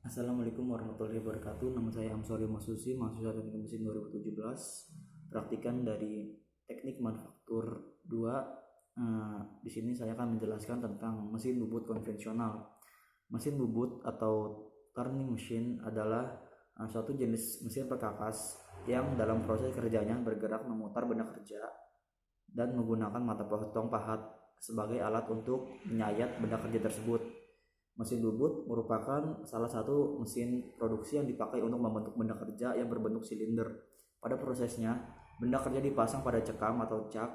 Assalamualaikum warahmatullahi wabarakatuh. Nama saya Amsori Masusi, mahasiswa Teknik Mesin 2017. Praktikan dari Teknik Manufaktur 2. Di sini saya akan menjelaskan tentang mesin bubut konvensional. Mesin bubut atau turning machine adalah suatu jenis mesin perkakas yang dalam proses kerjanya bergerak memutar benda kerja dan menggunakan mata potong pahat sebagai alat untuk menyayat benda kerja tersebut. Mesin bubut merupakan salah satu mesin produksi yang dipakai untuk membentuk benda kerja yang berbentuk silinder. Pada prosesnya, benda kerja dipasang pada cekam atau cak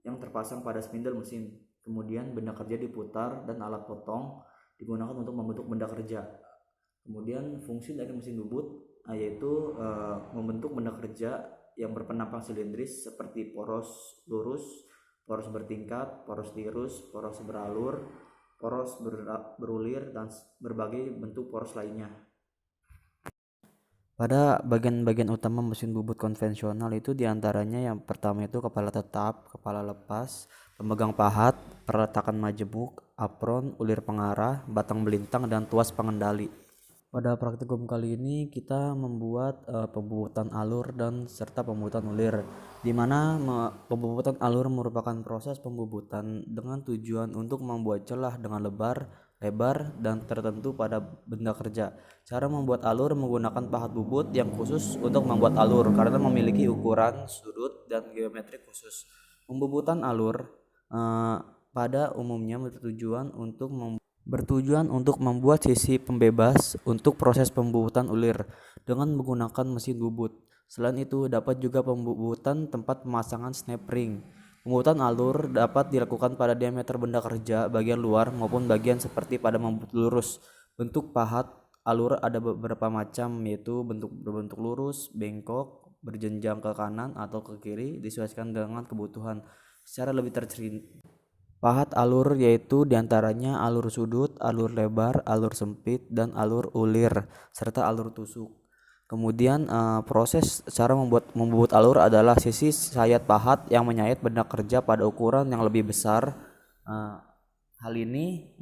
yang terpasang pada spindle mesin. Kemudian benda kerja diputar dan alat potong digunakan untuk membentuk benda kerja. Kemudian fungsi dari mesin bubut yaitu membentuk benda kerja yang berpenampang silindris seperti poros lurus, poros bertingkat, poros tirus, poros beralur, poros berulir, dan berbagai bentuk poros lainnya. Pada bagian-bagian utama mesin bubut konvensional itu diantaranya yang pertama itu kepala tetap, kepala lepas, pemegang pahat, peletakan majemuk, apron, ulir pengarah, batang belintang, dan tuas pengendali. Pada praktikum kali ini kita membuat pembubutan alur dan serta pembubutan ulir, di mana pembubutan alur merupakan proses pembubutan dengan tujuan untuk membuat celah dengan lebar, dan tertentu pada benda kerja. Cara membuat alur menggunakan pahat bubut yang khusus untuk membuat alur karena memiliki ukuran, sudut, dan geometri khusus. Pembubutan alur pada umumnya bertujuan untuk membuat sisi pembebas untuk proses pembubutan ulir dengan menggunakan mesin bubut. Selain itu, dapat juga pembubutan tempat pemasangan snap ring. Pembubutan alur dapat dilakukan pada diameter benda kerja bagian luar maupun bagian seperti pada membubut lurus. Bentuk pahat alur ada beberapa macam, yaitu berbentuk lurus, bengkok, berjenjang ke kanan atau ke kiri, disesuaikan dengan kebutuhan. Secara lebih pahat alur yaitu diantaranya alur sudut, alur lebar, alur sempit, dan alur ulir, serta alur tusuk. Kemudian proses cara membubut alur adalah sisi sayat pahat yang menyayat benda kerja pada ukuran yang lebih besar. Hal ini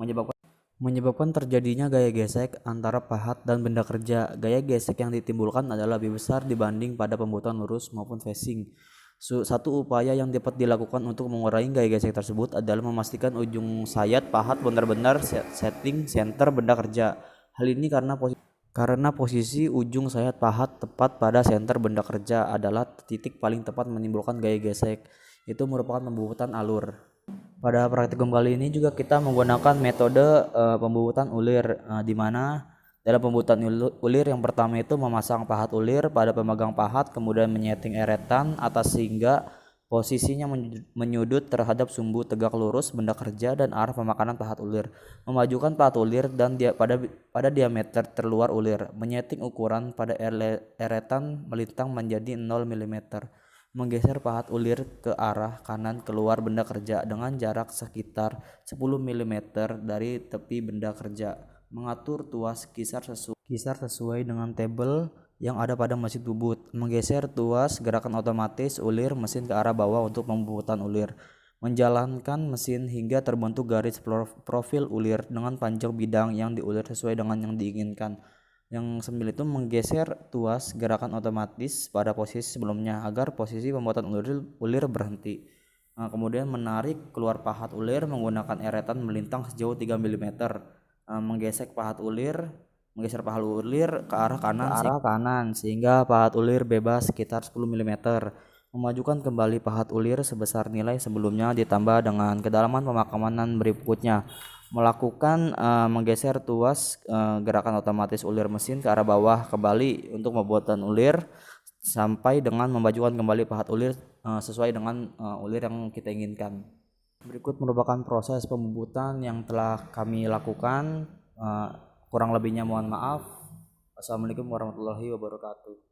menyebabkan terjadinya gaya gesek antara pahat dan benda kerja. Gaya gesek yang ditimbulkan adalah lebih besar dibanding pada pembubutan lurus maupun facing. Satu upaya yang dapat dilakukan untuk mengurangi gaya gesek tersebut adalah memastikan ujung sayat pahat benar-benar setting center benda kerja. Hal ini karena posisi ujung sayat pahat tepat pada center benda kerja adalah titik paling tepat menimbulkan gaya gesek. Itu merupakan pembubutan alur. Pada praktikum kali ini juga kita menggunakan metode pembubutan ulir, di mana dalam pembubutan ulir yang pertama itu memasang pahat ulir pada pemegang pahat, kemudian menyeting eretan atas sehingga posisinya menyudut terhadap sumbu tegak lurus benda kerja dan arah pemakanan pahat ulir. Memajukan pahat ulir dan pada diameter terluar ulir. Menyeting ukuran pada eretan melintang menjadi 0 mm. Menggeser pahat ulir ke arah kanan keluar benda kerja dengan jarak sekitar 10 mm dari tepi benda kerja. Mengatur tuas kisar sesuai dengan tabel yang ada pada mesin bubut. Menggeser tuas gerakan otomatis ulir mesin ke arah bawah untuk pembubutan ulir. Menjalankan mesin hingga terbentuk garis profil ulir dengan panjang bidang yang diulir sesuai dengan yang diinginkan. Yang 9 itu menggeser tuas gerakan otomatis pada posisi sebelumnya agar posisi pembuatan ulir berhenti. Kemudian menarik keluar pahat ulir menggunakan eretan melintang sejauh 3 mm. Menggeser pahat ulir ke arah kanan sehingga pahat ulir bebas sekitar 10 mm. Memajukan kembali pahat ulir sebesar nilai sebelumnya ditambah dengan kedalaman pemakanan berikutnya. Melakukan menggeser tuas gerakan otomatis ulir mesin ke arah bawah kembali untuk pembuatan ulir sampai dengan memajukan kembali pahat ulir sesuai dengan ulir yang kita inginkan. Berikut merupakan proses pembubutan yang telah kami lakukan. Kurang lebihnya mohon maaf. Assalamualaikum warahmatullahi wabarakatuh.